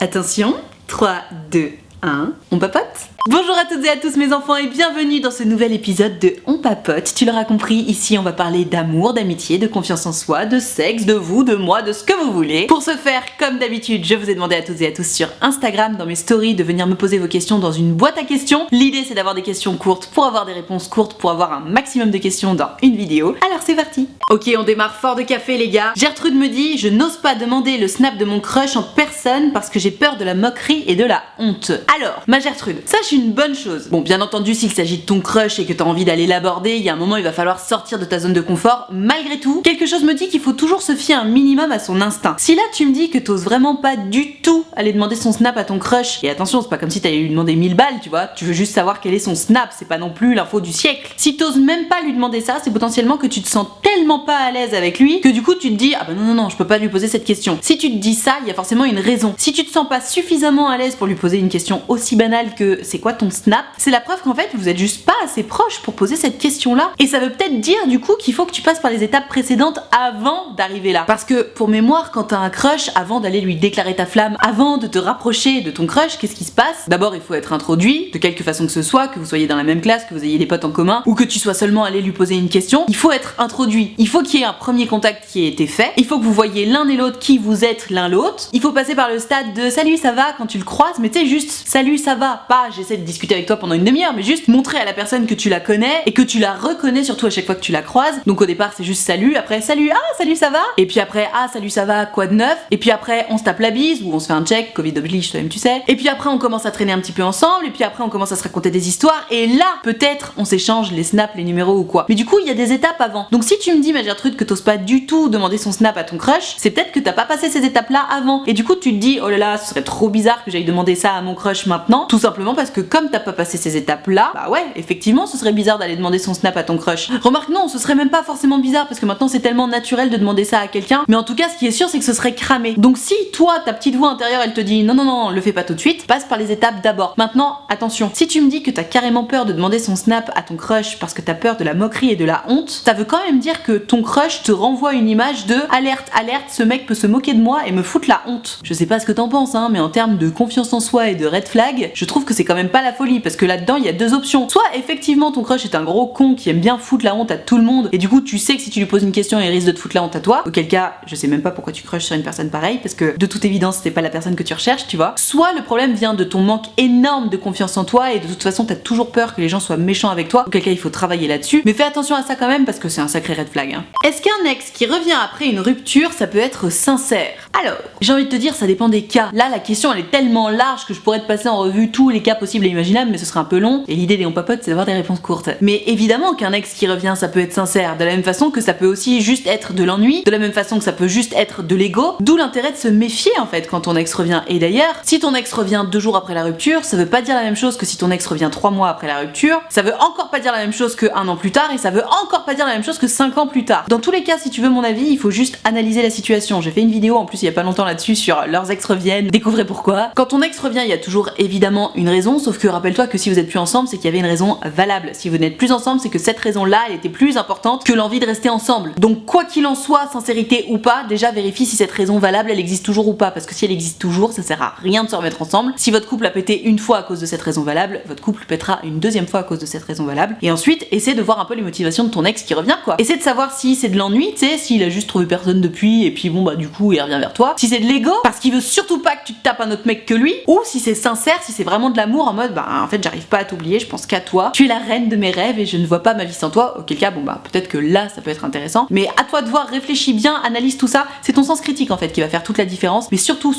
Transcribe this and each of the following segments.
Attention, 3, 2, 1, on papote? Bonjour à toutes et à tous mes enfants et bienvenue dans ce nouvel épisode de On Papote. Tu l'auras compris, ici on va parler d'amour, d'amitié, de confiance en soi, de sexe, de vous, de moi, de ce que vous voulez. Pour ce faire, comme d'habitude, je vous ai demandé à toutes et à tous sur Instagram, dans mes stories, de venir me poser vos questions dans une boîte à questions. L'idée c'est d'avoir des questions courtes pour avoir des réponses courtes, pour avoir un maximum de questions dans une vidéo. Alors c'est parti. Ok, on démarre fort de café les gars. Gertrude me dit, je n'ose pas demander le snap de mon crush en personne parce que j'ai peur de la moquerie et de la honte. Alors, ma Gertrude, sache une bonne chose. Bon, bien entendu, s'il s'agit de ton crush et que t'as envie d'aller l'aborder, il y a un moment il va falloir sortir de ta zone de confort. Malgré tout, quelque chose me dit qu'il faut toujours se fier un minimum à son instinct. Si là tu me dis que t'oses vraiment pas du tout aller demander son snap à ton crush, et attention, c'est pas comme si t'allais lui demander 1000 balles, tu vois, tu veux juste savoir quel est son snap, c'est pas non plus l'info du siècle. Si t'oses même pas lui demander ça, c'est potentiellement que tu te sens tellement pas à l'aise avec lui que du coup tu te dis ah bah non, je peux pas lui poser cette question. Si tu te dis ça, il y a forcément une raison. Si tu te sens pas suffisamment à l'aise pour lui poser une question aussi banale que c'est quoi ton snap, c'est la preuve qu'en fait vous êtes juste pas assez proche pour poser cette question là. Et ça veut peut-être dire du coup qu'il faut que tu passes par les étapes précédentes avant d'arriver là. Parce que pour mémoire, quand t'as un crush, avant d'aller lui déclarer ta flamme, avant de te rapprocher de ton crush, qu'est-ce qui se passe? D'abord il faut être introduit, de quelque façon que ce soit, que vous soyez dans la même classe, que vous ayez des potes en commun, ou que tu sois seulement allé lui poser une question. Il faut être introduit, il faut qu'il y ait un premier contact qui ait été fait, il faut que vous voyez l'un et l'autre qui vous êtes l'un l'autre, il faut passer par le stade de salut ça va quand tu le croises, mais tu sais juste salut ça va, pas j'essaie de discuter avec toi pendant une demi-heure, mais juste montrer à la personne que tu la connais et que tu la reconnais surtout à chaque fois que tu la croises. Donc au départ c'est juste salut, après salut, ah salut ça va, et puis après ah salut ça va, quoi de neuf, et puis après on se tape la bise ou on se fait un check, Covid oblige toi-même tu sais, et puis après on commence à traîner un petit peu ensemble, et puis après on commence à se raconter des histoires, et là peut-être on s'échange les snaps, les numéros ou quoi. Mais du coup il y a des étapes avant. Donc si tu me dis ma Gertrude que t'oses pas du tout demander son snap à ton crush, c'est peut-être que t'as pas passé ces étapes là avant, et du coup tu te dis oh là là ce serait trop bizarre que j'aille demander ça à mon crush maintenant, tout simplement parce que comme t'as pas passé ces étapes là, bah ouais effectivement ce serait bizarre d'aller demander son snap à ton crush. Remarque non, ce serait même pas forcément bizarre parce que maintenant c'est tellement naturel de demander ça à quelqu'un, mais en tout cas ce qui est sûr c'est que ce serait cramé. Donc si toi ta petite voix intérieure elle te dit non le fais pas tout de suite, passe par les étapes d'abord. Maintenant attention, si tu me dis que t'as carrément peur de demander son snap à ton crush parce que t'as peur de la moquerie et de la honte, ça veut quand même dire que ton crush te renvoie une image de alerte, ce mec peut se moquer de moi et me foutre la honte. Je sais pas ce que t'en penses mais en termes de confiance en soi et de red flag, je trouve que c'est quand même pas la folie parce que là-dedans il y a deux options. Soit effectivement ton crush est un gros con qui aime bien foutre la honte à tout le monde et du coup tu sais que si tu lui poses une question il risque de te foutre la honte à toi, auquel cas je sais même pas pourquoi tu crushes sur une personne pareille parce que de toute évidence c'est pas la personne que tu recherches, tu vois. Soit le problème vient de ton manque énorme de confiance en toi et de toute façon t'as toujours peur que les gens soient méchants avec toi, auquel cas il faut travailler là-dessus, mais fais attention à ça quand même parce que c'est un sacré red flag Est-ce qu'un ex qui revient après une rupture ça peut être sincère? Alors j'ai envie de te dire ça dépend des cas. Là la question elle est tellement large que je pourrais te passer en revue tous les cas possibles et imaginables mais ce serait un peu long et l'idée des on papote c'est d'avoir des réponses courtes. Mais évidemment qu'un ex qui revient ça peut être sincère, de la même façon que ça peut aussi juste être de l'ennui, de la même façon que ça peut juste être de l'ego, d'où l'intérêt de se méfier en fait quand ton ex revient. Et d'ailleurs, si ton ex revient 2 jours après la rupture, ça veut pas dire la même chose que si ton ex revient 3 mois après la rupture, ça veut encore pas dire la même chose que 1 an plus tard et ça veut encore pas dire la même chose que 5 ans plus tard. Dans tous les cas, si tu veux mon avis, il faut juste analyser la situation. J'ai fait une vidéo en plus il y a pas longtemps là-dessus sur leurs ex reviennent, découvrez pourquoi. Quand ton ex revient, il y a toujours évidemment une raison, sauf que rappelle-toi que si vous êtes plus ensemble, c'est qu'il y avait une raison valable. Si vous n'êtes plus ensemble, c'est que cette raison-là, elle était plus importante que l'envie de rester ensemble. Donc quoi qu'il en soit, sincérité ou pas, déjà vérifie si cette raison valable, elle existe toujours ou pas, parce que si elle existe toujours, ça sert à rien de se remettre ensemble. Si votre couple a pété une fois à cause de cette raison valable, votre couple pètera une deuxième fois à cause de cette raison valable. Et ensuite, essaie de voir un peu les motivations de ton ex qui revient quoi. Essaie de savoir si c'est de l'ennui, tu sais, s'il a juste trouvé personne depuis et puis bon bah du coup il revient vers toi. Si c'est de l'ego, parce qu'il veut surtout pas que tu te tapes un autre mec que lui, ou si c'est sincère, si c'est vraiment de l'amour en mode bah en fait j'arrive pas à t'oublier, je pense qu'à toi, tu es la reine de mes rêves et je ne vois pas ma vie sans toi, auquel cas bon bah peut-être que là ça peut être intéressant, mais à toi de voir, réfléchis bien, analyse tout ça, c'est ton sens critique en fait qui va faire toute la différence, mais surtout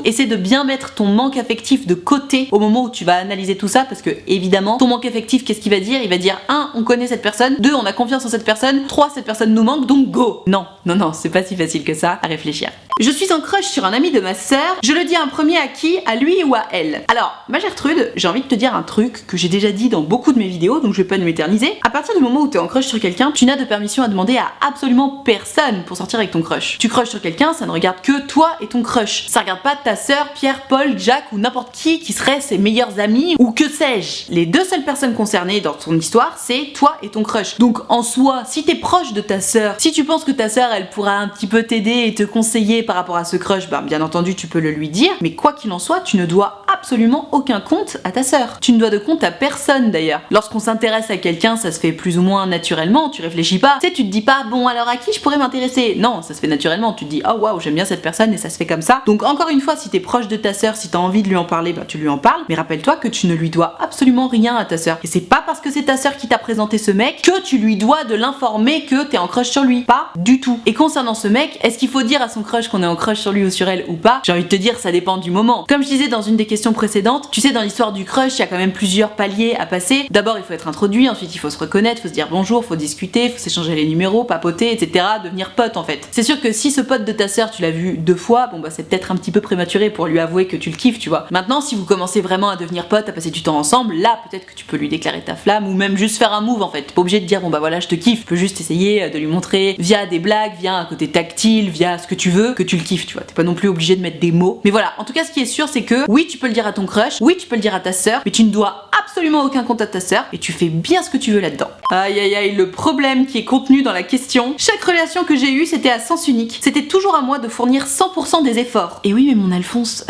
essaie de bien mettre ton manque affectif de côté au moment où tu vas analyser tout ça, parce que évidemment ton manque affectif qu'est-ce qu'il va dire? Il va dire 1 on connaît cette personne, 2 on a confiance en cette personne, 3 cette personne nous manque donc go. Non, c'est pas si facile que ça à réfléchir. Je suis en crush sur un ami de ma sœur, je le dis un premier à qui? À lui ou à elle? Alors, ma Gertrude, j'ai envie de te dire un truc que j'ai déjà dit dans beaucoup de mes vidéos, donc je vais pas m'éterniser. À partir du moment où t'es en crush sur quelqu'un, tu n'as de permission à demander à absolument personne pour sortir avec ton crush. Tu crushes sur quelqu'un, ça ne regarde que toi et ton crush. Ça regarde pas ta ta sœur, Pierre, Paul, Jack ou n'importe qui serait ses meilleurs amis ou que sais-je. Les deux seules personnes concernées dans ton histoire, c'est toi et ton crush. Donc en soi, si t'es proche de ta sœur, si tu penses que ta sœur elle pourra un petit peu t'aider et te conseiller par rapport à ce crush, ben bien entendu tu peux le lui dire, mais quoi qu'il en soit, tu ne dois absolument aucun compte à ta sœur. Tu ne dois de compte à personne d'ailleurs. Lorsqu'on s'intéresse à quelqu'un, ça se fait plus ou moins naturellement, tu réfléchis pas. Tu sais, tu te dis pas bon alors à qui je pourrais m'intéresser. Non, ça se fait naturellement, tu te dis oh waouh, j'aime bien cette personne et ça se fait comme ça. Donc encore une fois, si t'es proche de ta sœur, si t'as envie de lui en parler, bah tu lui en parles, mais rappelle-toi que tu ne lui dois absolument rien à ta sœur. Et c'est pas parce que c'est ta sœur qui t'a présenté ce mec que tu lui dois de l'informer que t'es en crush sur lui. Pas du tout. Et concernant ce mec, est-ce qu'il faut dire à son crush qu'on est en crush sur lui ou sur elle ou pas? J'ai envie de te dire, ça dépend du moment. Comme je disais dans une des questions précédentes, tu sais, dans l'histoire du crush, il y a quand même plusieurs paliers à passer. D'abord, il faut être introduit, ensuite il faut se reconnaître, faut se dire bonjour, faut discuter, faut s'échanger les numéros, papoter, etc. Devenir pote en fait. C'est sûr que si ce pote de ta sœur, tu l'as vu 2 fois, bon bah c'est peut-être un petit peu prématuré pour lui avouer que tu le kiffes, tu vois. Maintenant, si vous commencez vraiment à devenir pote, à passer du temps ensemble, là peut-être que tu peux lui déclarer ta flamme ou même juste faire un move en fait. T'es pas obligé de dire bon bah voilà je te kiffe, tu peux juste essayer de lui montrer via des blagues, via un côté tactile, via ce que tu veux, que tu le kiffes, tu vois. T'es pas non plus obligé de mettre des mots. Mais voilà, en tout cas ce qui est sûr c'est que oui tu peux le dire à ton crush, oui tu peux le dire à ta sœur, mais tu ne dois absolument aucun compte à ta sœur et tu fais bien ce que tu veux là-dedans. Aïe aïe aïe, le problème qui est contenu dans la question. Chaque relation que j'ai eue c'était à sens unique. C'était toujours à moi de fournir 100% des efforts. Et oui mais mon Alphonse,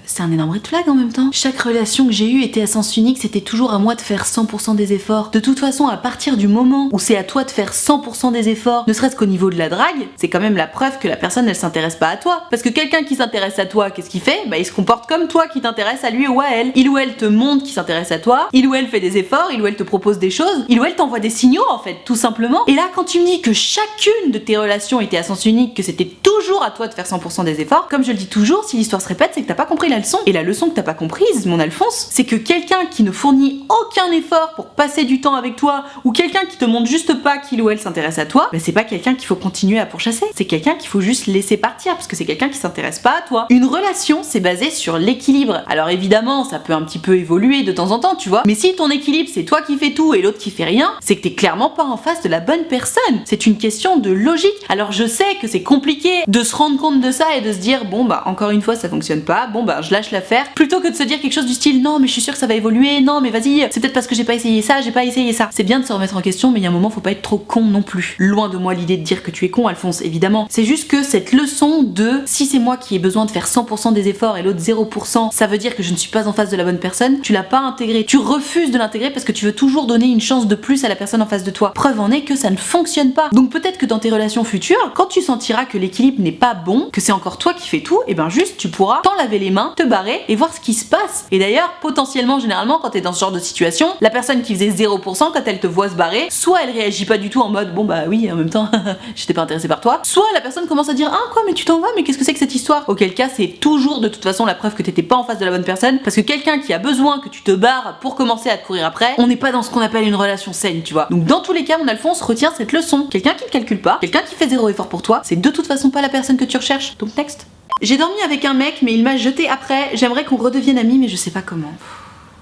c'est un énorme red flag en même temps. Chaque relation que j'ai eue était à sens unique, c'était toujours à moi de faire 100% des efforts. De toute façon, à partir du moment où c'est à toi de faire 100% des efforts, ne serait-ce qu'au niveau de la drague, c'est quand même la preuve que la personne elle s'intéresse pas à toi. Parce que quelqu'un qui s'intéresse à toi, qu'est-ce qu'il fait? Bah il se comporte comme toi qui t'intéresse à lui ou à elle. Il ou elle te montre qu'il s'intéresse à toi, il ou elle fait des efforts, il ou elle te propose des choses, il ou elle t'envoie des signaux en fait, tout simplement. Et là quand tu me dis que chacune de tes relations était à sens unique, que c'était toujours à toi de faire 100% des efforts, comme je le dis toujours, si l'histoire se répète, c'est que t'as pas compris la leçon. Et la leçon que t'as pas comprise, mon Alphonse, c'est que quelqu'un qui ne fournit aucun effort pour passer du temps avec toi, ou quelqu'un qui te montre juste pas qu'il ou elle s'intéresse à toi, bah c'est pas quelqu'un qu'il faut continuer à pourchasser, c'est quelqu'un qu'il faut juste laisser partir, parce que c'est quelqu'un qui s'intéresse pas à toi. Une relation, c'est basé sur l'équilibre. Alors évidemment, ça peut un petit peu évoluer de temps en temps, tu vois, mais si ton équilibre c'est toi qui fais tout et l'autre qui fait rien, c'est que t'es clairement pas en face de la bonne personne. C'est une question de logique. Alors je sais que c'est compliqué de se rendre compte de ça et de se dire bon bah encore une fois ça fonctionne pas, bon bah je lâche l'affaire, plutôt que de se dire quelque chose du style non mais je suis sûre que ça va évoluer, non mais vas-y, c'est peut-être parce que j'ai pas essayé ça, j'ai pas essayé ça. C'est bien de se remettre en question, mais il y a un moment faut pas être trop con non plus. Loin de moi l'idée de dire que tu es con Alphonse, évidemment. C'est juste que cette leçon de si c'est moi qui ai besoin de faire 100% des efforts et l'autre 0%, ça veut dire que je ne suis pas en face de la bonne personne, tu l'as pas intégré, tu refuses de l'intégrer parce que tu veux toujours donner une chance de plus à la personne en face de toi. Preuve en est que ça ne fonctionne pas. Donc peut-être que dans tes relations futures, quand tu sentiras que l'équilibre n'est pas bon, que c'est encore toi qui fais tout, et ben juste tu pourras t'en laver les mains, te barrer et voir ce qui se passe. Et d'ailleurs, potentiellement, généralement, quand t'es dans ce genre de situation, la personne qui faisait 0%, quand elle te voit se barrer, soit elle réagit pas du tout en mode bon bah oui, en même temps, j'étais pas intéressée par toi, soit la personne commence à dire ah quoi, mais tu t'en vas, mais qu'est-ce que c'est que cette histoire? Auquel cas, c'est toujours de toute façon la preuve que t'étais pas en face de la bonne personne, parce que quelqu'un qui a besoin que tu te barres pour commencer à te courir après, on n'est pas dans ce qu'on appelle une relation saine, tu vois. Donc dans tous les cas, mon Alphonse, retiens cette leçon. Quelqu'un qui ne calcule pas, quelqu'un qui fait 0 effort pour toi, c'est de toute façon pas la personne que tu recherches. Donc next. J'ai dormi avec un mec, mais il m'a jeté après. J'aimerais qu'on redevienne amis, mais je sais pas comment.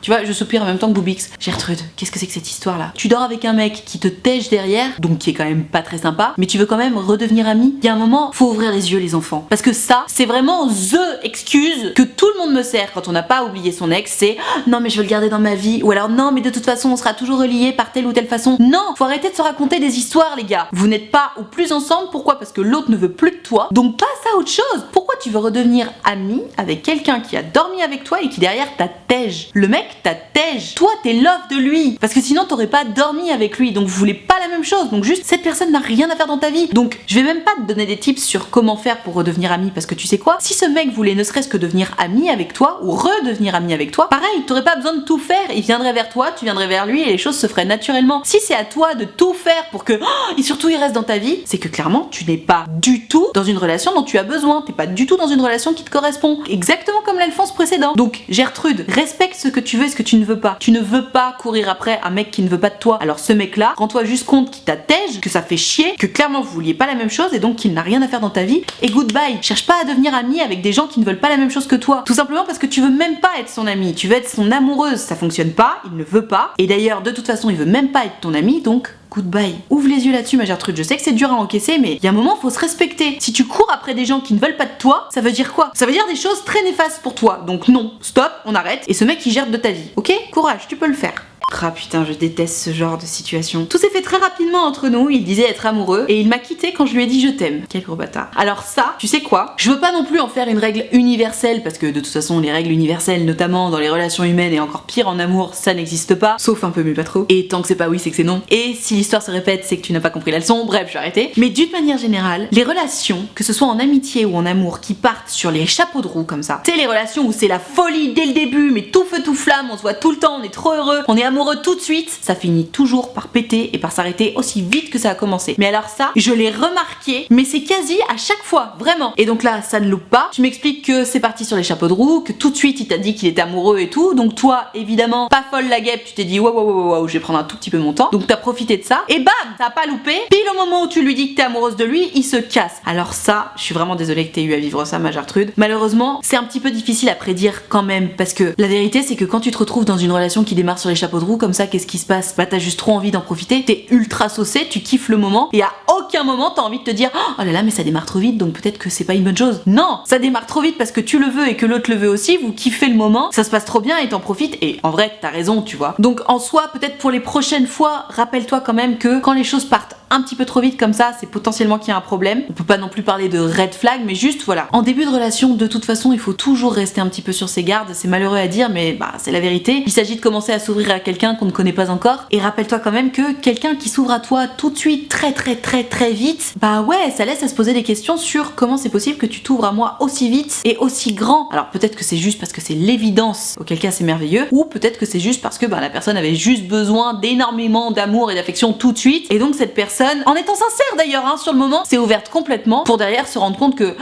Tu vois, je soupire en même temps que Boubix. Gertrude, qu'est-ce que c'est que cette histoire-là? Tu dors avec un mec qui te tèche derrière, donc qui est quand même pas très sympa, mais tu veux quand même redevenir ami? Il y a un moment, faut ouvrir les yeux les enfants. Parce que ça, c'est vraiment THE excuse que tout le monde me sert quand on n'a pas oublié son ex, c'est non mais je veux le garder dans ma vie, ou alors non mais de toute façon on sera toujours reliés par telle ou telle façon. Non, faut arrêter de se raconter des histoires les gars. Vous n'êtes pas ou plus ensemble, pourquoi? Parce que l'autre ne veut plus de toi, donc passe à autre chose. Pourquoi tu veux redevenir ami avec quelqu'un qui a dormi avec toi et qui derrière t'a tège? Le mec t'a tège. Toi, t'es love de lui. Parce que sinon, t'aurais pas dormi avec lui. Donc, vous voulez pas la même chose. Donc, juste, cette personne n'a rien à faire dans ta vie. Donc, je vais même pas te donner des tips sur comment faire pour redevenir ami. Parce que tu sais quoi? Si ce mec voulait ne serait-ce que devenir ami avec toi ou redevenir ami avec toi, pareil, t'aurais pas besoin de tout faire. Il viendrait vers toi, tu viendrais vers lui et les choses se feraient naturellement. Si c'est à toi de tout faire pour que, et surtout, il reste dans ta vie, c'est que clairement, tu n'es pas du tout dans une relation dont tu as besoin. T'es pas du tout dans une relation qui te correspond. Exactement comme l'Alphonse précédent. Donc, Gertrude, respecte ce que tu veux et ce que tu ne veux pas. Tu ne veux pas courir après un mec qui ne veut pas de toi. Alors ce mec-là, rends-toi juste compte qu'il t'attège, que ça fait chier, que clairement vous vouliez pas la même chose et donc qu'il n'a rien à faire dans ta vie. Et goodbye. Cherche pas à devenir ami avec des gens qui ne veulent pas la même chose que toi. Tout simplement parce que tu veux même pas être son ami. Tu veux être son amoureuse. Ça fonctionne pas, il ne veut pas. Et d'ailleurs, de toute façon, il veut même pas être ton ami, donc goodbye. Ouvre les yeux là-dessus, ma Gertrude. Je sais que c'est dur à encaisser, mais il y a un moment, faut se respecter. Si tu cours après des gens qui ne veulent pas de toi, ça veut dire quoi? Ça veut dire des choses très néfastes pour toi. Donc non, stop, on arrête. Et ce mec, il gère de ta vie. Ok? Courage, tu peux le faire. Ah putain, je déteste ce genre de situation. Tout s'est fait très rapidement entre nous, il disait être amoureux et il m'a quitté quand je lui ai dit je t'aime. Quel gros bâtard. Alors ça, tu sais quoi? Je veux pas non plus en faire une règle universelle parce que de toute façon les règles universelles, notamment dans les relations humaines et encore pire en amour, ça n'existe pas. Sauf un peu mais pas trop. Et tant que c'est pas oui, c'est que c'est non. Et si l'histoire se répète, c'est que tu n'as pas compris la leçon. Bref, je vais arrêter. Mais d'une manière générale, les relations, que ce soit en amitié ou en amour, qui partent sur les chapeaux de roue comme ça, c'est les relations où c'est la folie dès le début, mais tout feu tout flamme, on se voit tout le temps, on est trop heureux, on est amoureux tout de suite. Ça finit toujours par péter et par s'arrêter aussi vite que ça a commencé. Mais alors ça, je l'ai remarqué, mais c'est quasi à chaque fois, vraiment. Et donc là, ça ne loupe pas. Tu m'expliques que c'est parti sur les chapeaux de roue, que tout de suite il t'a dit qu'il était amoureux et tout. Donc toi, évidemment, pas folle la guêpe, tu t'es dit waouh, je vais prendre un tout petit peu mon temps. Donc t'as profité de ça et bam, ça a pas loupé. Pile au moment où tu lui dis que t'es amoureuse de lui, il se casse. Alors ça, je suis vraiment désolée que t'aies eu à vivre ça, ma Gertrude. Malheureusement, c'est un petit peu difficile à prédire quand même, parce que la vérité, c'est que quand tu te retrouves dans une relation qui démarre sur les chapeaux de roue comme ça, qu'est-ce qui se passe? Bah t'as juste trop envie d'en profiter, t'es ultra saucé, tu kiffes le moment et à aucun moment t'as envie de te dire oh là là mais ça démarre trop vite donc peut-être que c'est pas une bonne chose. Non, ça démarre trop vite parce que tu le veux et que l'autre le veut aussi, vous kiffez le moment, ça se passe trop bien et t'en profites et en vrai t'as raison tu vois. Donc en soi peut-être pour les prochaines fois, rappelle-toi quand même que quand les choses partent un petit peu trop vite comme ça, c'est potentiellement qu'il y a un problème. On peut pas non plus parler de red flag, mais juste voilà. En début de relation, de toute façon, il faut toujours rester un petit peu sur ses gardes. C'est malheureux à dire, mais bah c'est la vérité. Il s'agit de commencer à s'ouvrir à quelqu'un qu'on ne connaît pas encore. Et rappelle-toi quand même que quelqu'un qui s'ouvre à toi tout de suite, très vite, bah ouais, ça laisse à se poser des questions sur comment c'est possible que tu t'ouvres à moi aussi vite et aussi grand. Alors peut-être que c'est juste parce que c'est l'évidence, auquel cas c'est merveilleux, ou peut-être que c'est juste parce que bah, la personne avait juste besoin d'énormément d'amour et d'affection tout de suite, et donc cette personne, en étant sincère d'ailleurs hein, sur le moment, s'est ouverte complètement pour derrière se rendre compte que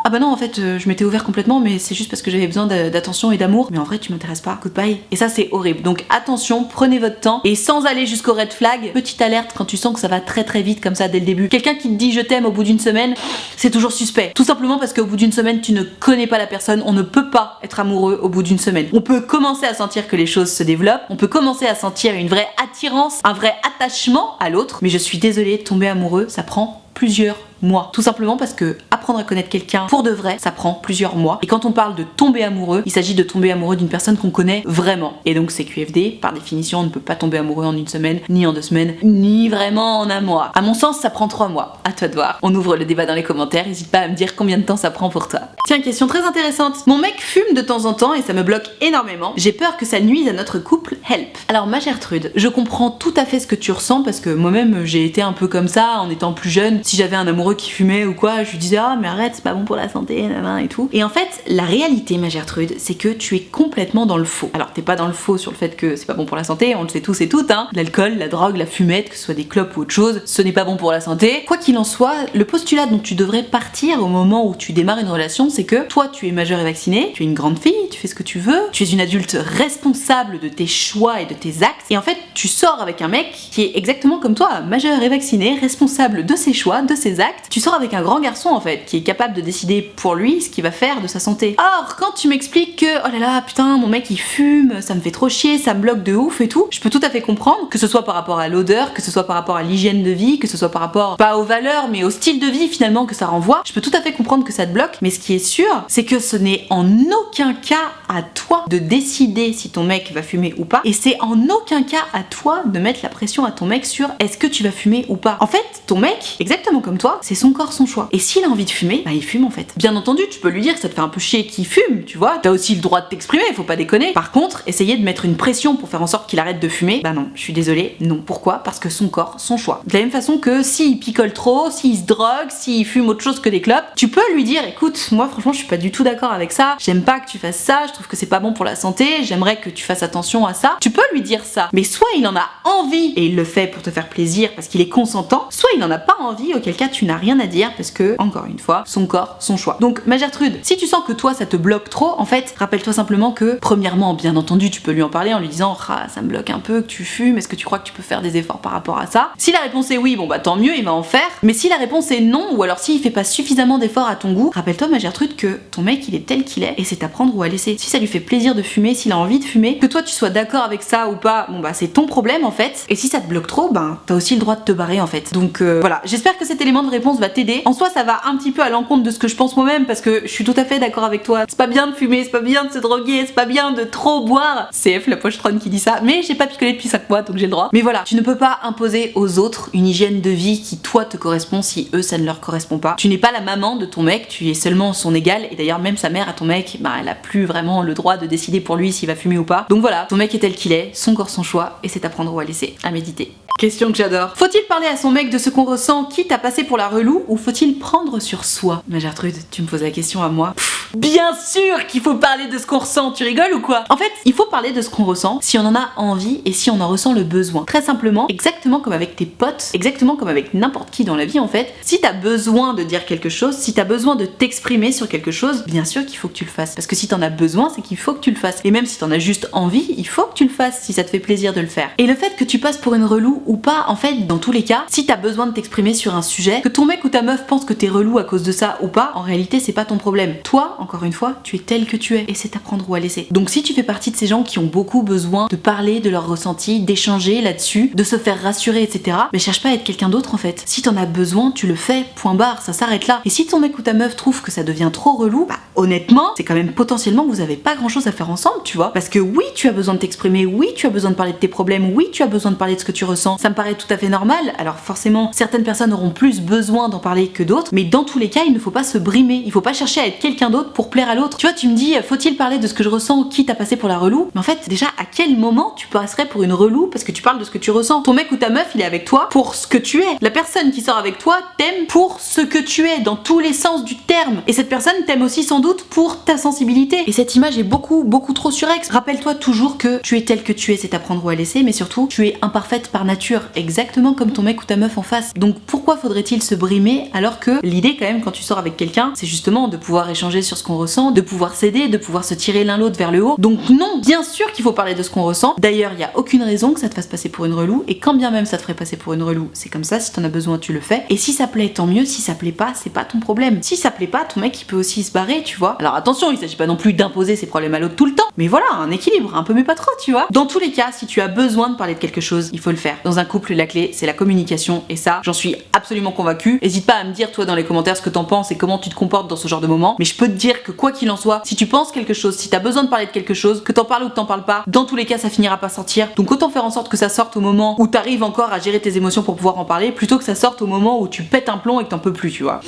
ah bah non en fait je m'étais ouvert complètement mais c'est juste parce que j'avais besoin d'attention et d'amour, mais en vrai tu m'intéresses pas, goodbye. Et ça c'est horrible, donc attention, prenez votre temps et sans aller jusqu'au red flag, petite alerte quand tu sens que ça va très vite comme ça dès le début. Quelqu'un qui te dit je t'aime au bout d'une semaine, c'est toujours suspect, tout simplement parce qu'au bout d'une semaine tu ne connais pas la personne, on ne peut pas être amoureux au bout d'une semaine. On peut commencer à sentir que les choses se développent, on peut commencer à sentir une vraie attirance, un vrai attachement à l'autre, mais je suis désolée, tomber amoureux ça prend plusieurs mois. Tout simplement parce que apprendre à connaître quelqu'un pour de vrai, ça prend plusieurs mois. Et quand on parle de tomber amoureux, il s'agit de tomber amoureux d'une personne qu'on connaît vraiment. Et donc c'est QFD, par définition, on ne peut pas tomber amoureux en une semaine, ni en 2 semaines, ni vraiment en un mois. À mon sens, ça prend 3 mois. À toi de voir. On ouvre le débat dans les commentaires, n'hésite pas à me dire combien de temps ça prend pour toi. Tiens, question très intéressante. Mon mec fume de temps en temps et ça me bloque énormément. J'ai peur que ça nuise à notre couple. Help. Alors ma Gertrude, je comprends tout à fait ce que tu ressens parce que moi-même j'ai été un peu comme ça en étant plus jeune. Si j'avais un amoureux qui fumait ou quoi, je lui disais ah mais arrête, c'est pas bon pour la santé, nanana et tout. Et en fait, la réalité, ma Gertrude, c'est que tu es complètement dans le faux. Alors t'es pas dans le faux sur le fait que c'est pas bon pour la santé, on le sait tous et toutes, hein. L'alcool, la drogue, la fumette, que ce soit des clopes ou autre chose, ce n'est pas bon pour la santé. Quoi qu'il en soit, le postulat dont tu devrais partir au moment où tu démarres une relation, c'est que toi tu es majeure et vaccinée, tu es une grande fille, tu fais ce que tu veux, tu es une adulte responsable de tes choix et de tes actes, et en fait tu sors avec un mec qui est exactement comme toi, majeur et vacciné, responsable de ses choix, de ses actes. Tu sors avec un grand garçon en fait, qui est capable de décider pour lui ce qu'il va faire de sa santé. Or, quand tu m'expliques que oh là là, putain, mon mec il fume, ça me fait trop chier, ça me bloque de ouf et tout, je peux tout à fait comprendre, que ce soit par rapport à l'odeur, que ce soit par rapport à l'hygiène de vie, que ce soit par rapport, pas aux valeurs, mais au style de vie finalement que ça renvoie, je peux tout à fait comprendre que ça te bloque, mais ce qui est sûr, c'est que ce n'est en aucun cas à toi de décider si ton mec va fumer ou pas, et c'est en aucun cas à toi de mettre la pression à ton mec sur est-ce que tu vas fumer ou pas. En fait, ton mec, exactement comme toi, c'est son corps, son choix. Et s'il a envie de fumer, bah il fume en fait. Bien entendu, tu peux lui dire que ça te fait un peu chier qu'il fume, tu vois. T'as aussi le droit de t'exprimer, faut pas déconner. Par contre, essayer de mettre une pression pour faire en sorte qu'il arrête de fumer, bah non, je suis désolée, non. Pourquoi? Parce que son corps, son choix. De la même façon que s'il picole trop, s'il se drogue, s'il fume autre chose que des clopes, tu peux lui dire écoute, moi franchement je suis pas du tout d'accord avec ça, j'aime pas que tu fasses ça, je trouve que c'est pas bon pour la santé, j'aimerais que tu fasses attention à ça. Tu peux lui dire ça, mais soit il en a envie et il le fait pour te faire plaisir parce qu'il est consentant, soit il en a pas envie, auquel cas tu n'as a rien à dire parce que, encore une fois, son corps, son choix. Donc ma Gertrude, si tu sens que toi ça te bloque trop, en fait, rappelle-toi simplement que, premièrement, bien entendu, tu peux lui en parler en lui disant ah, ça me bloque un peu que tu fumes, est-ce que tu crois que tu peux faire des efforts par rapport à ça? Si la réponse est oui, bon bah tant mieux, il va en faire. Mais si la réponse est non, ou alors s'il fait pas suffisamment d'efforts à ton goût, rappelle-toi ma Gertrude que ton mec il est tel qu'il est et c'est à prendre ou à laisser. Si ça lui fait plaisir de fumer, s'il a envie de fumer, que toi tu sois d'accord avec ça ou pas, bon bah c'est ton problème en fait. Et si ça te bloque trop, ben t'as aussi le droit de te barrer en fait. Donc voilà, j'espère que cet élément de réponse va t'aider. En soi ça va un petit peu à l'encontre de ce que je pense moi-même parce que je suis tout à fait d'accord avec toi. C'est pas bien de fumer, c'est pas bien de se droguer, c'est pas bien de trop boire. CF la pochetronne qui dit ça, mais j'ai pas picolé depuis 5 mois donc j'ai le droit. Mais voilà, tu ne peux pas imposer aux autres une hygiène de vie qui toi te correspond si eux ça ne leur correspond pas. Tu n'es pas la maman de ton mec, tu es seulement son égal et d'ailleurs même sa mère à ton mec, bah elle a plus vraiment le droit de décider pour lui s'il va fumer ou pas. Donc voilà, ton mec est tel qu'il est, son corps son choix et c'est à prendre ou à laisser. À méditer. Question que j'adore. Faut-il parler à son mec de ce qu'on ressent quitte à passer pour la relou ou faut-il prendre sur soi? Ma Gertrude, tu me poses la question à moi. Bien sûr qu'il faut parler de ce qu'on ressent, tu rigoles ou quoi? En fait, il faut parler de ce qu'on ressent si on en a envie et si on en ressent le besoin. Très simplement, exactement comme avec tes potes, exactement comme avec n'importe qui dans la vie en fait, si t'as besoin de dire quelque chose, si t'as besoin de t'exprimer sur quelque chose, bien sûr qu'il faut que tu le fasses. Parce que si t'en as besoin, c'est qu'il faut que tu le fasses. Et même si t'en as juste envie, il faut que tu le fasses si ça te fait plaisir de le faire. Et le fait que tu passes pour une relou ou pas, en fait, dans tous les cas, si t'as besoin de t'exprimer sur un sujet, que ton mec ou ta meuf pense que t'es relou à cause de ça ou pas, en réalité c'est pas ton problème. Toi, encore une fois, tu es tel que tu es et c'est à prendre ou à laisser. Donc si tu fais partie de ces gens qui ont beaucoup besoin de parler de leurs ressentis, d'échanger là-dessus, de se faire rassurer, etc., mais cherche pas à être quelqu'un d'autre en fait. Si t'en as besoin, tu le fais, point barre, ça s'arrête là. Et si ton mec ou ta meuf trouve que ça devient trop relou, bah honnêtement, c'est quand même potentiellement que vous avez pas grand chose à faire ensemble, tu vois. Parce que oui, tu as besoin de t'exprimer, oui, tu as besoin de parler de tes problèmes, oui, tu as besoin de parler de ce que tu ressens. Ça me paraît tout à fait normal. Alors forcément, certaines personnes auront plus besoin d'en parler que d'autres, mais dans tous les cas, il ne faut pas se brimer. Il faut pas chercher à être quelqu'un d'autre pour plaire à l'autre. Tu vois, tu me dis, faut-il parler de ce que je ressens quitte à passer pour la relou? Mais en fait, déjà, à quel moment tu passerais pour une relou parce que tu parles de ce que tu ressens? Ton mec ou ta meuf, il est avec toi pour ce que tu es. La personne qui sort avec toi t'aime pour ce que tu es, dans tous les sens du terme. Et cette personne t'aime aussi sans doute pour ta sensibilité. Et cette image est beaucoup trop surex. Rappelle-toi toujours que tu es tel que tu es, c'est à prendre ou à laisser, mais surtout, tu es imparfaite par nature, exactement comme ton mec ou ta meuf en face. Donc pourquoi faudrait-il se brimer alors que l'idée quand même quand tu sors avec quelqu'un, c'est justement de pouvoir échanger sur ce qu'on ressent, de pouvoir s'aider, de pouvoir se tirer l'un l'autre vers le haut. Donc non, bien sûr qu'il faut parler de ce qu'on ressent. D'ailleurs, il y a aucune raison que ça te fasse passer pour une relou et quand bien même ça te ferait passer pour une relou, c'est comme ça, si t'en as besoin, tu le fais. Et si ça plaît, tant mieux, si ça plaît pas, c'est pas ton problème. Si ça plaît pas, ton mec il peut aussi se barrer, tu vois. Alors attention, il s'agit pas non plus d'imposer ses problèmes à l'autre tout le temps, mais voilà, un équilibre, un peu mais pas trop, tu vois. Dans tous les cas, si tu as besoin de parler de quelque chose, il faut le faire. Dans un couple, la clé, c'est la communication et ça, j'en suis absolument convaincue. Hésite pas à me dire toi dans les commentaires ce que t'en penses et comment tu te comportes dans ce genre de moment, mais je peux te dire que quoi qu'il en soit, si tu penses quelque chose, si t'as besoin de parler de quelque chose, que t'en parles ou que t'en parles pas, dans tous les cas ça finira par sortir. Donc autant faire en sorte que ça sorte au moment où t'arrives encore à gérer tes émotions pour pouvoir en parler, plutôt que ça sorte au moment où tu pètes un plomb et que t'en peux plus, tu vois.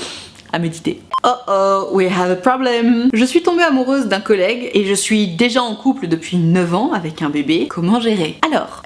À méditer. Oh, we have a problem. Je suis tombée amoureuse d'un collègue et je suis déjà en couple depuis 9 ans avec un bébé. Comment gérer? Alors,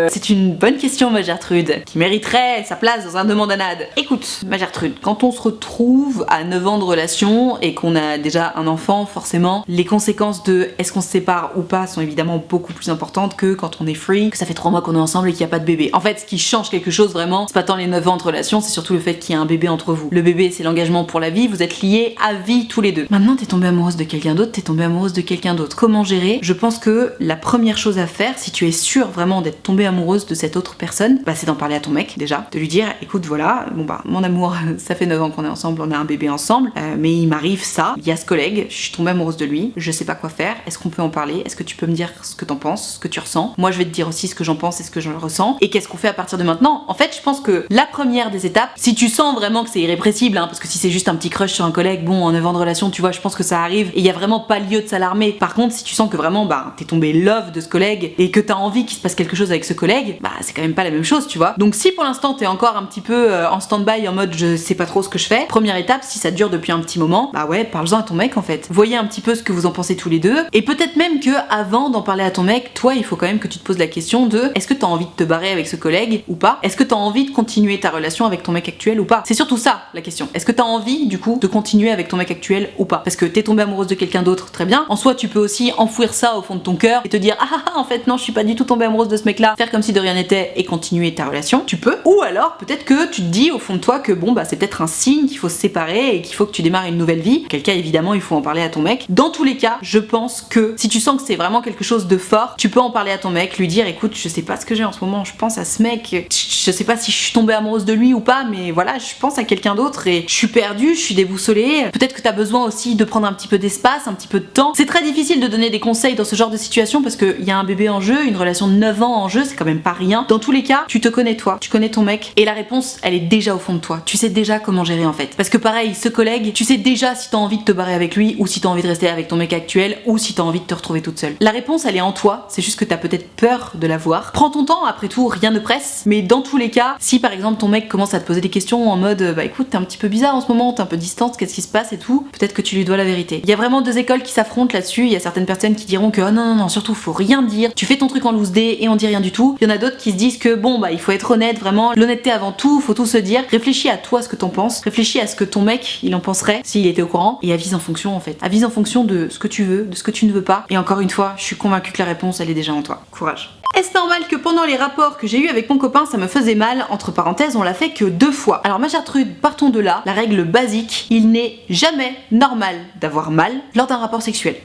c'est une bonne question ma Gertrude, qui mériterait sa place dans un demandanade. Écoute, ma Gertrude, quand on se retrouve à 9 ans de relation et qu'on a déjà un enfant, forcément, les conséquences de est-ce qu'on se sépare ou pas sont évidemment beaucoup plus importantes que quand on est free, que ça fait 3 mois qu'on est ensemble et qu'il n'y a pas de bébé. En fait, ce qui change quelque chose vraiment, c'est pas tant les 9 ans de relation, c'est surtout le fait qu'il y a un bébé entre vous. Le bébé, c'est l'engagement pour la vie, vous êtes liés à vie tous les deux. Maintenant, t'es tombée amoureuse de quelqu'un d'autre, t'es tombée amoureuse de quelqu'un d'autre. Comment gérer? Je pense que la première chose à faire, si tu es sûre vraiment d'être tombée amoureuse de cette autre personne, bah c'est d'en parler à ton mec déjà, de lui dire écoute voilà, bon bah mon amour, ça fait 9 ans qu'on est ensemble, on a un bébé ensemble, mais il m'arrive ça, il y a ce collègue, je suis tombée amoureuse de lui, je sais pas quoi faire, est-ce qu'on peut en parler? Est-ce que tu peux me dire ce que t'en penses, ce que tu ressens? Moi je vais te dire aussi ce que j'en pense et ce que je ressens, et qu'est-ce qu'on fait à partir de maintenant? En fait je pense que la première des étapes, si tu sens vraiment que c'est irrépressible, parce que si c'est juste un petit crush sur un collègue, bon en 9 ans de relation, tu vois, je pense que ça arrive, et il y a vraiment pas lieu de s'alarmer. Par contre si tu sens que vraiment bah t'es tombé love de ce collègue, et que t'as envie qu'il se passe quelque chose avec ce collègue, bah c'est quand même pas la même chose, tu vois. Donc si pour l'instant t'es encore un petit peu en stand-by en mode je sais pas trop ce que je fais, première étape, si ça dure depuis un petit moment, bah ouais, parle-en à ton mec en fait. Voyez un petit peu ce que vous en pensez tous les deux, et peut-être même que avant d'en parler à ton mec, toi il faut quand même que tu te poses la question de est-ce que t'as envie de te barrer avec ce collègue ou pas? Est-ce que t'as envie de continuer ta relation avec ton mec actuel ou pas? C'est surtout ça la question. Est-ce que t'as envie du coup de continuer avec ton mec actuel ou pas? Parce que t'es tombée amoureuse de quelqu'un d'autre, très bien. En soi tu peux aussi enfouir ça au fond de ton cœur et te dire ah en fait non je suis pas du tout tombée amoureuse de de ce mec-là, faire comme si de rien n'était et continuer ta relation, tu peux. Ou alors peut-être que tu te dis au fond de toi que bon bah c'est peut-être un signe qu'il faut se séparer et qu'il faut que tu démarres une nouvelle vie. Quel cas évidemment il faut en parler à ton mec. Dans tous les cas, je pense que si tu sens que c'est vraiment quelque chose de fort, tu peux en parler à ton mec, lui dire écoute, je sais pas ce que j'ai en ce moment, je pense à ce mec, je sais pas si je suis tombée amoureuse de lui ou pas, mais voilà, je pense à quelqu'un d'autre et je suis perdue, je suis déboussolée. Peut-être que t'as besoin aussi de prendre un petit peu d'espace, un petit peu de temps. C'est très difficile de donner des conseils dans ce genre de situation parce qu'il y a un bébé en jeu, une relation de 9 ans en jeu, c'est quand même pas rien. Dans tous les cas, tu te connais toi, tu connais ton mec et la réponse, elle est déjà au fond de toi. Tu sais déjà comment gérer en fait. Parce que pareil, ce collègue, tu sais déjà si t'as envie de te barrer avec lui ou si t'as envie de rester avec ton mec actuel ou si t'as envie de te retrouver toute seule. La réponse, elle est en toi, c'est juste que t'as peut-être peur de la voir. Prends ton temps, après tout, rien ne presse, mais dans tous les cas, si par exemple ton mec commence à te poser des questions en mode bah écoute, t'es un petit peu bizarre en ce moment, t'es un peu distante, qu'est-ce qui se passe et tout, peut-être que tu lui dois la vérité. Il y a vraiment deux écoles qui s'affrontent là-dessus, il y a certaines personnes qui diront que oh non, surtout faut rien dire, tu fais ton truc en loose day et on dit rien du tout. Il y en a d'autres qui se disent que bon bah il faut être honnête, vraiment, l'honnêteté avant tout, faut tout se dire. Réfléchis à toi ce que t'en penses, réfléchis à ce que ton mec il en penserait s'il était au courant et avise en fonction en fait. Avise en fonction de ce que tu veux, de ce que tu ne veux pas. Et encore une fois, je suis convaincue que la réponse elle est déjà en toi. Courage. Est-ce normal que pendant les rapports que j'ai eu avec mon copain ça me faisait mal? Entre parenthèses, on l'a fait que 2 fois. Alors ma Gertrude, partons de là, la règle basique, il n'est jamais normal d'avoir mal lors d'un rapport sexuel.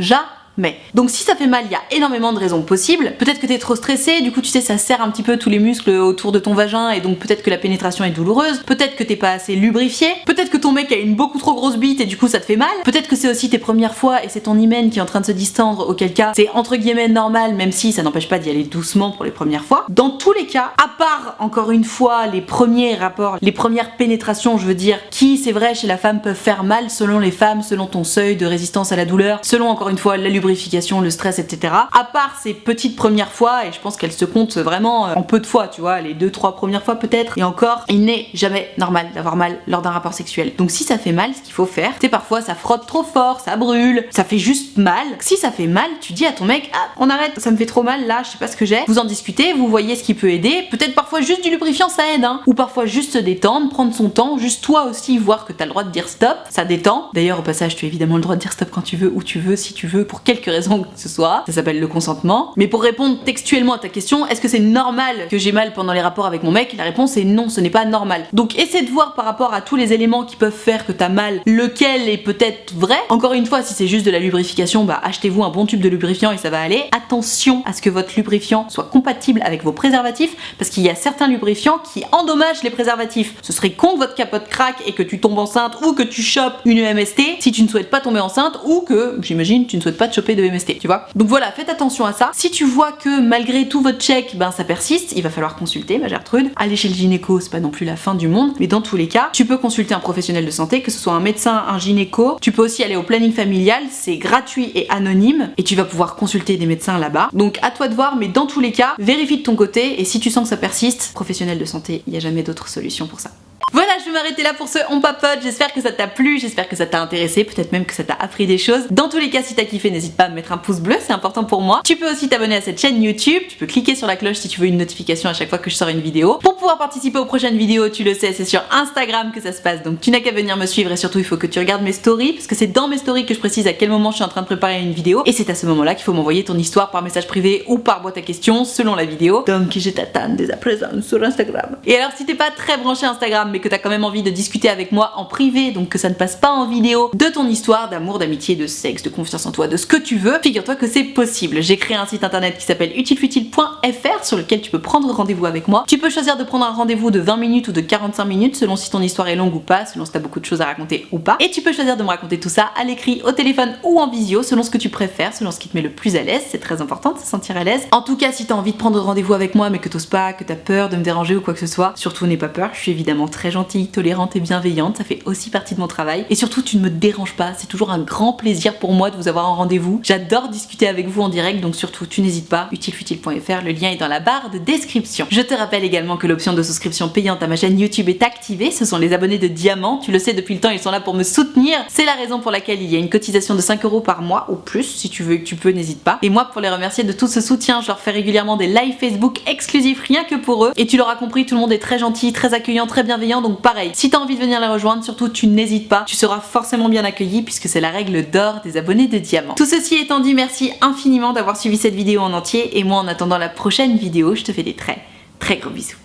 Mais donc si ça fait mal, il y a énormément de raisons possibles. Peut-être que t'es trop stressé, du coup tu sais ça serre un petit peu tous les muscles autour de ton vagin et donc peut-être que la pénétration est douloureuse. Peut-être que t'es pas assez lubrifié. Peut-être que ton mec a une beaucoup trop grosse bite et du coup ça te fait mal. Peut-être que c'est aussi tes premières fois et c'est ton hymen qui est en train de se distendre, auquel cas c'est entre guillemets normal, même si ça n'empêche pas d'y aller doucement pour les premières fois. Dans tous les cas, à part encore une fois les premiers rapports, les premières pénétrations je veux dire, qui c'est vrai chez la femme peuvent faire mal selon les femmes, selon ton seuil de résistance à la douleur, selon encore une fois la lubrification, le stress, etc. À part ces petites premières fois, et je pense qu'elles se comptent vraiment en peu de fois, tu vois, les 2-3 premières fois peut-être, et encore, il n'est jamais normal d'avoir mal lors d'un rapport sexuel. Donc si ça fait mal, ce qu'il faut faire, c'est parfois ça frotte trop fort, ça brûle, ça fait juste mal. Si ça fait mal, tu dis à ton mec, ah, on arrête, ça me fait trop mal là, je sais pas ce que j'ai. Vous en discutez, vous voyez ce qui peut aider, peut-être parfois juste du lubrifiant ça aide, hein. Ou parfois juste se détendre, prendre son temps, juste toi aussi voir que t'as le droit de dire stop, ça détend. D'ailleurs au passage, tu as évidemment le droit de dire stop quand tu veux, où tu veux, si tu veux, pour quelques raisons que ce soit, ça s'appelle le consentement. Mais pour répondre textuellement à ta question, est-ce que c'est normal que j'ai mal pendant les rapports avec mon mec? La réponse est non, ce n'est pas normal. Donc essaie de voir par rapport à tous les éléments qui peuvent faire que t'as mal, lequel est peut-être vrai. Encore une fois, si c'est juste de la lubrification, bah achetez-vous un bon tube de lubrifiant et ça va aller. Attention à ce que votre lubrifiant soit compatible avec vos préservatifs, parce qu'il y a certains lubrifiants qui endommagent les préservatifs. Ce serait con que votre capote craque et que tu tombes enceinte ou que tu chopes une EMST si tu ne souhaites pas tomber enceinte ou que, j'imagine, tu ne souhaites pas te choper de EMST. Tu vois. Donc voilà, faites attention à ça. Si tu vois que malgré tout votre check, ben ça persiste, il va falloir consulter, ma Gertrude. Aller chez le gynéco, c'est pas non plus la fin du monde, mais dans tous les cas, tu peux consulter un professionnel de santé, que ce soit un médecin, un gynéco. Tu peux aussi aller au planning familial, c'est gratuit et anonyme, et tu vas pouvoir consulter des médecins là-bas. Donc à toi de voir, mais dans tous les cas, vérifie de ton côté, et si tu sens que ça persiste, professionnel de santé, il n'y a jamais d'autre solution pour ça. Voilà, je vais m'arrêter là pour ce On Papote, j'espère que ça t'a plu, j'espère que ça t'a intéressé, peut-être même que ça t'a appris des choses. Dans tous les cas, si t'as kiffé, n'hésite pas à me mettre un pouce bleu, c'est important pour moi. Tu peux aussi t'abonner à cette chaîne YouTube, tu peux cliquer sur la cloche si tu veux une notification à chaque fois que je sors une vidéo. Pour pouvoir participer aux prochaines vidéos, tu le sais, c'est sur Instagram que ça se passe, donc tu n'as qu'à venir me suivre et surtout il faut que tu regardes mes stories, parce que c'est dans mes stories que je précise à quel moment je suis en train de préparer une vidéo, et c'est à ce moment-là qu'il faut m'envoyer ton histoire par message privé ou par boîte à questions, selon la vidéo. Donc je t'attends dès à présent sur Instagram. Et alors si t'es pas très branché Instagram, mais que t'as quand même envie de discuter avec moi en privé, donc que ça ne passe pas en vidéo, de ton histoire d'amour, d'amitié, de sexe, de confiance en toi, de ce que tu veux, figure-toi que c'est possible. J'ai créé un site internet qui s'appelle utilefutile.fr sur lequel tu peux prendre rendez-vous avec moi. Tu peux choisir de prendre un rendez-vous de 20 minutes ou de 45 minutes selon si ton histoire est longue ou pas, selon si t'as beaucoup de choses à raconter ou pas. Et tu peux choisir de me raconter tout ça à l'écrit, au téléphone ou en visio, selon ce que tu préfères, selon ce qui te met le plus à l'aise. C'est très important de se sentir à l'aise. En tout cas, si t'as envie de prendre rendez-vous avec moi mais que t'oses pas, que t'as peur de me déranger ou quoi que ce soit, surtout n'aie pas peur, je suis évidemment très gentille, tolérante et bienveillante, ça fait aussi partie de mon travail. Et surtout, tu ne me déranges pas, c'est toujours un grand plaisir pour moi de vous avoir en rendez-vous. J'adore discuter avec vous en direct, donc surtout, tu n'hésites pas, utilefutile.fr, le lien est dans la barre de description. Je te rappelle également que l'option de souscription payante à ma chaîne YouTube est activée, ce sont les abonnés de Diamant, tu le sais depuis le temps, ils sont là pour me soutenir. C'est la raison pour laquelle il y a une cotisation de 5 € par mois ou plus, si tu veux et que tu peux, n'hésite pas. Et moi, pour les remercier de tout ce soutien, je leur fais régulièrement des lives Facebook exclusifs rien que pour eux. Et tu l'auras compris, tout le monde est très gentil, très accueillant, très bienveillant, donc pareil. pareil. Si t'as envie de venir les rejoindre, surtout tu n'hésites pas, tu seras forcément bien accueilli puisque c'est la règle d'or des abonnés de Diamant. Tout ceci étant dit, merci infiniment d'avoir suivi cette vidéo en entier et moi en attendant la prochaine vidéo, je te fais des très gros bisous.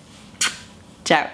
Ciao.